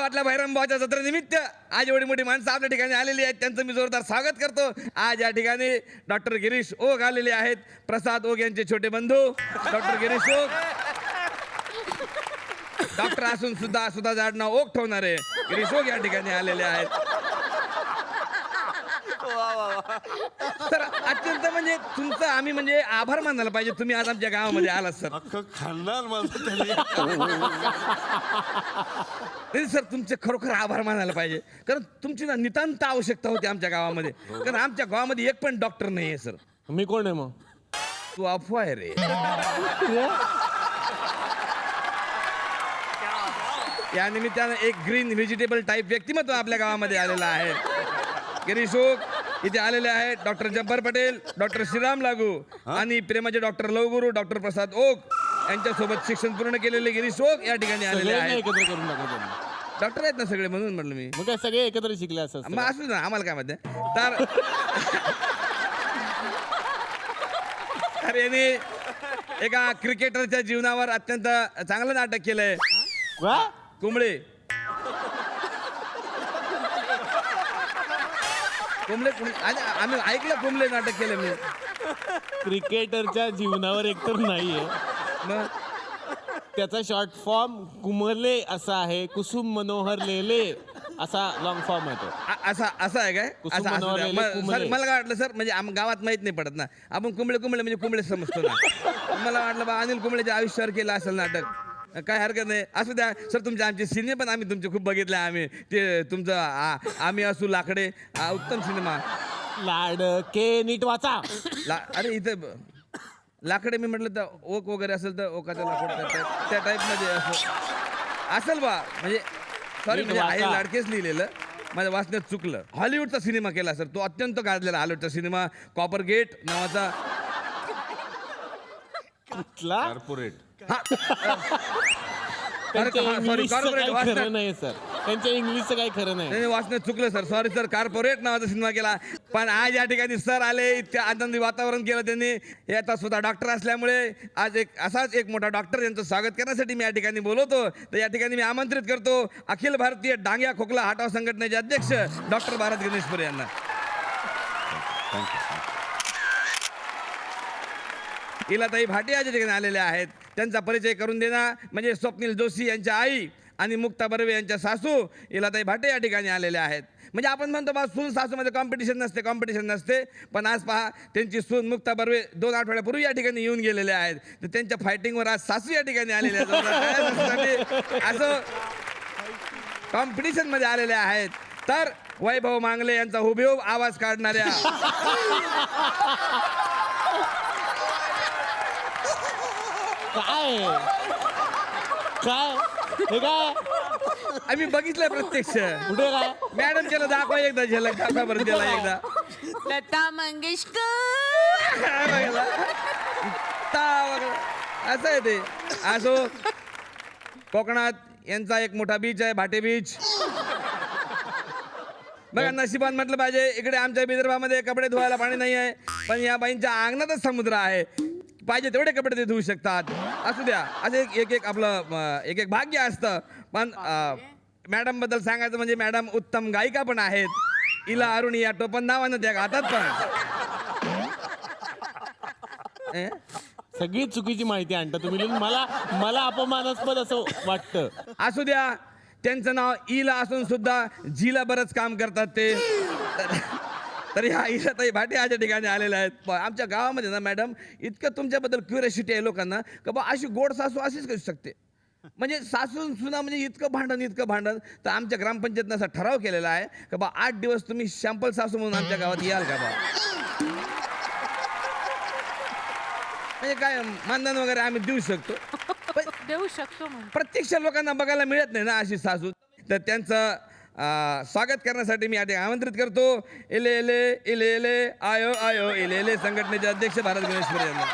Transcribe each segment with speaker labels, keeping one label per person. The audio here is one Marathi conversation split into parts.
Speaker 1: गावातल्या भैरमभावाच्या जत्रेनिमित्त आज एवढी मोठी माणसं आपल्या ठिकाणी आलेली आहेत, त्यांचं मी जोरदार स्वागत करतो. आज या ठिकाणी डॉक्टर गिरीश ओक आलेले आहेत, प्रसाद ओक यांचे छोटे बंधू डॉक्टर गिरीश ओक, डॉक्टर असून सुद्धा जाडनाव ओक ठेवणारे गिरीश ओक या ठिकाणी आलेले आहेत. तर अत्यंत म्हणजे तुमचं आम्ही म्हणजे आभार मानायला पाहिजे, तुम्ही आज आमच्या गावामध्ये आलात सर.
Speaker 2: अख्खं खानदान माझं
Speaker 1: नाही सर, तुमचे खरोखर आभार मानायला पाहिजे, कारण तुमची ना नितांत आवश्यकता होती आमच्या गावामध्ये, कारण आमच्या गावामध्ये एक पण डॉक्टर नाही आहे सर.
Speaker 3: मी कोण आहे मग?
Speaker 1: तू अफवा आहे रे. या निमित्तानं एक ग्रीन व्हेजिटेबल टाईप व्यक्तिमत्व आपल्या गावामध्ये आलेलं आहे. गिरीश ओक इथे आलेले आहेत, डॉक्टर जब्बार पटेल, डॉक्टर श्रीराम लागू आणि प्रेमाचे डॉक्टर लवगुरू डॉक्टर प्रसाद ओक यांच्यासोबत शिक्षण पूर्ण केलेले गिरीश ओक या ठिकाणी आलेले
Speaker 3: सगळ्यांना
Speaker 1: आहेत.
Speaker 3: एकत्र करून टाकलं.
Speaker 1: डॉक्टर आहेत ना सगळे, म्हणून म्हटलं मी.
Speaker 3: मग काय सगळे एकत्र शिकले असं
Speaker 1: मग असू ना, आम्हाला काय म्हणते. तर यांनी एका क्रिकेटरच्या जीवनावर अत्यंत चांगलं नाटक केलंय, कुंबळे. कुंबळे आम्ही ऐकलं, कुंबळे नाटक केलं मी.
Speaker 3: क्रिकेटरच्या जीवनावर एकतर नाहीये,
Speaker 1: मग
Speaker 3: त्याचा शॉर्ट फॉर्म कुमले असा आहे, कुसुम मनोहर लेले असा लॉंग फॉर्म आहे तो.
Speaker 1: असं आहे काय?
Speaker 3: कुसुम
Speaker 1: असं असू
Speaker 3: मनोहर
Speaker 1: द्या.
Speaker 3: लेले कुंबळे.
Speaker 1: सर मला काय वाटलं सर, म्हणजे गावात माहित नाही पडत ना, आपण कुंबळे म्हणजे कुंबळे समजतो ना. मला वाटलं बा अनिल कुंबळेच्या आयुष्यावर केलं असेल नाटक, काय हरकत नाही, असू द्या सर. तुमचे आमचे सिनेमे पण आम्ही तुमचे खूप बघितले, आम्ही ते तुमचं आम्ही असू लाकडे, उत्तम सिनेमा.
Speaker 3: लाडके नीट वाचा.
Speaker 1: अरे इथं लाकडे मी म्हटलं तर ओक वगैरे असेल तर ओकाचं लाकूड त्या टाईपमध्ये असेल बा, म्हणजे सॉरी, म्हणजे आहे लाडकेच लिहिलेलं, माझ्या वाचण्यात चुकलं. हॉलिवूडचा सिनेमा केला सर तो, अत्यंत गाजलेला हॉलिवूडचा सिनेमा, कॉपर गेट नावाचा.
Speaker 3: कुठला?
Speaker 2: कॉर्पोरेट.
Speaker 3: त्यांच्या इंग्लिशचं काही खरं
Speaker 1: सॉरी
Speaker 3: नाही सर, त्यांच्या इंग्लिशचं काही खरं नाही.
Speaker 1: वाचण्यात चुकलं सर, सॉरी सर. कॉर्पोरेट नावाचा सिनेमा केला, पण आज या ठिकाणी सर आले, इतकं आनंदी वातावरण केलं त्यांनी. हे आता स्वतः डॉक्टर असल्यामुळे आज असाच एक मोठा डॉक्टर यांचं स्वागत करण्यासाठी मी या ठिकाणी बोलवतो. तर या ठिकाणी मी आमंत्रित करतो अखिल भारतीय डांग्या खोकला हटाव संघटनेचे अध्यक्ष डॉक्टर भारत गणेशपुरे यांना. इलाताई भाटे या ठिकाणी आलेल्या आहेत, त्यांचा परिचय करून देणार म्हणजे स्वप्नील जोशी यांच्या आई आणि मुक्ता बर्वे यांच्या सासू इलाताई भाटे या ठिकाणी आलेल्या आहेत. म्हणजे आपण म्हणतो बा सून सासूमध्ये कॉम्पिटिशन नसते, पण आज पहा त्यांची सून मुक्ता बर्वे 2 आठवड्यापूर्वी या ठिकाणी येऊन गेलेले आहेत. तर त्यांच्या फायटिंगवर आज सासू या ठिकाणी आलेल्या आहेत, असं कॉम्पिटिशनमध्ये आलेले आहेत. तर वैभव मांगले यांचा हुबेहूब आवाज काढणाऱ्या
Speaker 3: काय काय हे काय
Speaker 1: आम्ही बघितलंय प्रत्यक्ष.
Speaker 3: कुठे काय
Speaker 1: मॅडम त्याला दाखवा एकदा, झलक दाखवा बरं त्याला एकदा.
Speaker 4: लता मंगेशकर.
Speaker 1: असं आहे ते. असो, कोकणात यांचा एक मोठा बीच आहे, भाटे बीच. बघा नशिबान म्हटलं पाहिजे, इकडे आमच्या विदर्भामध्ये कपडे धुवायला पाणी नाही आहे, पण या बाईंच्या अंगणातच समुद्र आहे, पाहिजे तेवढे कपडे ते धुवू शकतात. असू द्या, असे एक आपलं एक भाग्य असतं. पण मॅडम बद्दल सांगायचं म्हणजे मॅडम उत्तम गायिका पण आहेत. इला अरुणी या टोपण नावानं त्या गातात पण.
Speaker 3: सगळी चुकीची माहिती आणता तुम्ही. मला अपमानास्पद असं वाटतं.
Speaker 1: असू द्या, त्यांचं नाव ईला असून सुद्धा जीला बरंच काम करतात ते. तर ह्या इलाताई भाटे याच्या ठिकाणी आलेल्या आहेत. आमच्या गावामध्ये ना मॅडम इतकं तुमच्याबद्दल क्युरियोसिटी आहे लोकांना का बा अशी गोड सासू अशीच करू शकते. म्हणजे सासू सुना म्हणजे इतकं भांडण. तर आमच्या ग्रामपंचायतनं असा ठराव केलेला आहे का बा 8 दिवस तुम्ही शॅम्पल सासू म्हणून आमच्या गावात याल का बा. म्हणजे काय मानधन वगैरे आम्ही देऊ शकतो, प्रत्यक्ष लोकांना बघायला मिळत नाही ना अशी सासू. तर त्यांचं स्वागत करण्यासाठी मी आधी आमंत्रित करतो इले इले इले इले आयो आयो इले इले संघटनेचे अध्यक्ष भारत गणेशपुरे यांना.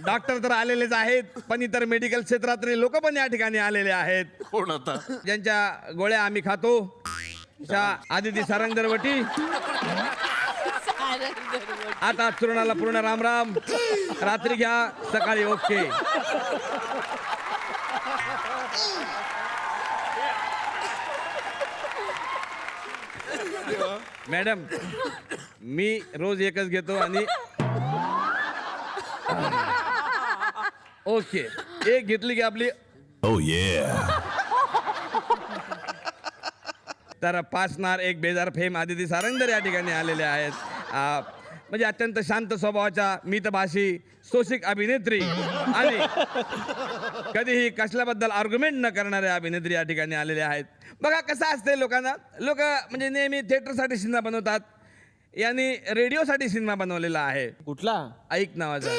Speaker 1: डॉक्टर तर आलेलेच आहेत, पण इतर मेडिकल क्षेत्रातले लोक पण या ठिकाणी आलेले आहेत.
Speaker 2: कोण आता?
Speaker 1: ज्यांच्या गोळ्या आम्ही खातो, आदिती सारंगदरवटी आता चुरणाला पूर्ण रामराम. रात्री घ्या, सकाळी ओके. मॅडम, मी रोज एकच घेतो आणि ओके. एक घेतली की आपली तर पाचनार एक बेजार फेम आदिती सारंगदर या ठिकाणी आलेले आहेत. म्हणजे अत्यंत शांत स्वभावाच्या, मितभाषी, सोशिक अभिनेत्री आणि कधीही कसल्याबद्दल आर्ग्युमेंट न करणारे अभिनेत्री या ठिकाणी आलेले आहेत. बघा कसं असते, लोक म्हणजे नेहमी थिएटरसाठी सिनेमा बनवतात. यांनी रेडिओसाठी सिनेमा बनवलेला आहे.
Speaker 3: कुठला?
Speaker 1: ऐक नावाचा.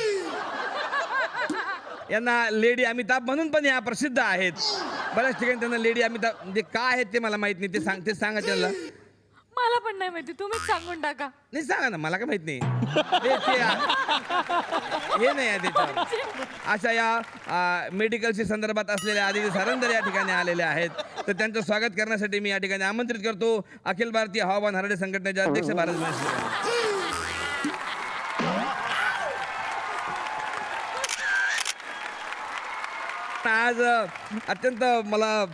Speaker 1: यांना लेडी अमिताभ म्हणून पण या प्रसिद्ध आहेत. बऱ्याच ठिकाणी त्यांना लेडी अमिताभ म्हणजे काय आहेत ते मला माहित नाही. ते सांगा त्यांना.
Speaker 4: मला पण नाही माहिती, तुम्हीच सांगून टाका.
Speaker 1: नाही सांगा ना, मला काय माहित नाही. हे नाही आहे त्याच्यावर. अशा या मेडिकलशी संदर्भात असलेल्या आदिती सारंगदर या ठिकाणी आलेल्या आहेत. तर त्यांचं स्वागत करण्यासाठी मी या ठिकाणी आमंत्रित करतो अखिल भारतीय हवामान हरडे संघटनेचे अध्यक्ष भारत गणेश. आज अत्यंत मला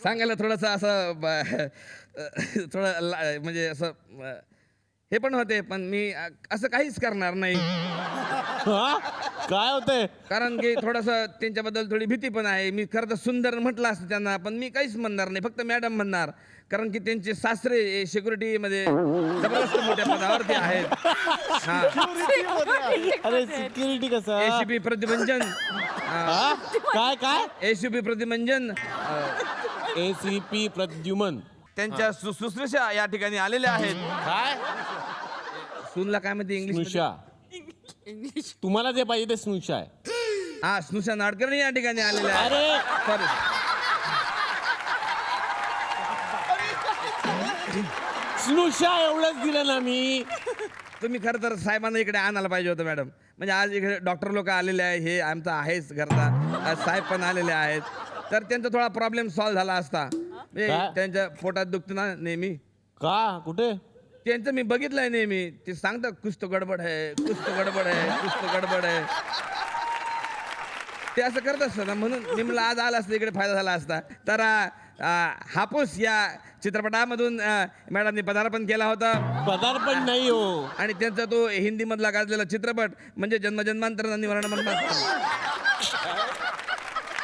Speaker 1: सांगायला थोडंसं असं थोडं म्हणजे असं हे पण होते, पण मी असं काहीच करणार नाही.
Speaker 3: हा? काय होतंय?
Speaker 1: कारण की थोडंसं त्यांच्याबद्दल थोडी भीती पण आहे. मी खरं तर सुंदर म्हटलं असतं त्यांना, पण मी काहीच म्हणणार नाही, फक्त मॅडम म्हणणार. कारण की त्यांचे सासरे सिक्युरिटीमध्ये जबरदस्त मोठ्या पदावरती आहेत. हा,
Speaker 3: अरे सिक्युरिटी कसं?
Speaker 1: ACP प्रतिबंधन.
Speaker 3: हा? काय काय?
Speaker 1: ACP प्रतिबंधन.
Speaker 3: ACP प्रद्युमन.
Speaker 1: त्यांच्या सुश्रुषा या ठिकाणी आलेल्या आहेत.
Speaker 3: काय?
Speaker 1: सुनला काय म्हणते इंग्लिश?
Speaker 3: स्नुषा. तुम्हाला जे पाहिजे ते स्नुषा आहे.
Speaker 1: हा, स्नुषा नाडकर्णी या ठिकाणी आलेल्या आहेत.
Speaker 3: अरे
Speaker 1: सॉरी.
Speaker 3: स्नुषा एवढंच दिलं ना मी.
Speaker 1: तुम्ही खरं तर साहेबांना इकडे आणायला पाहिजे होतं मॅडम. म्हणजे आज इकडे डॉक्टर लोक आलेले आहे, हे आमचं आहेच घरचा. आज साहेब पण आलेले आहेत, तर त्यांचा थोडा प्रॉब्लेम सॉल्व्ह झाला असता. म्हणजे
Speaker 3: काय?
Speaker 1: त्यांच्या पोटात दुखतं ना नेहमी.
Speaker 3: का? कुठे?
Speaker 1: त्यांचं मी बघितलंय नेहमी. ते सांगतात कुछ तो गडबड आहे, कुछ तो गडबड आहे, कुछ तो गडबड आहे. ते असं करत असतं ना, म्हणून मी मला आज आला असतं इकडे, फायदा झाला असता. तर हापूस या चित्रपटामधून मॅडमनी पदार्पण केला होता.
Speaker 3: पदार्पण नाही हो.
Speaker 1: आणि त्यांचा तो हिंदीमधला गाजलेला चित्रपट म्हणजे जन्मजन्मांतर निवारण म्हणतात.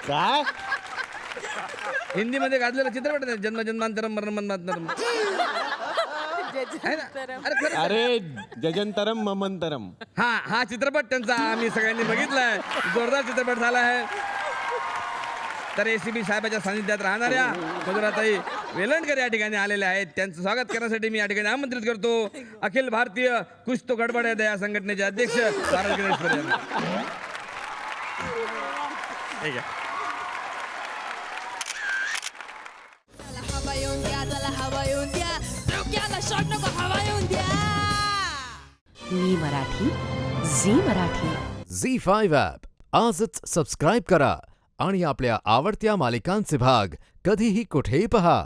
Speaker 3: काय?
Speaker 1: हिंदीमध्ये गाजलेला चित्रपट आहे जन्मजन्मांतरम मरण मन्मांतरम. है ना? अरे खरं.
Speaker 3: अरे जजंतरम ममंतरम.
Speaker 1: हा चित्रपट त्यांचा आम्ही सगळ्यांनी बघितलाय. जोरदार चित्रपट झाला आहे. तर ACP साहेबाच्या सानिध्यात राहणाऱ्या मधुराताई वेलणकर या ठिकाणी आलेल्या आहेत. त्यांचं स्वागत करण्यासाठी मी या ठिकाणी आमंत्रित करतो अखिल भारतीय कुछ तो गडबड है या संघटनेचे अध्यक्ष भारत गणेश यांना. ठीक आहे.
Speaker 5: हवा येऊन द्या, त्याला हवा येऊन द्या, डोक्याला शॉट नको, हवा येऊन द्या.
Speaker 6: मी मराठी, झी मराठी.
Speaker 7: झी5 ॲप आजच सबस्क्राईब करा आणि आपल्या आवडत्या मालिकांचे भाग कधीही कुठेही पहा.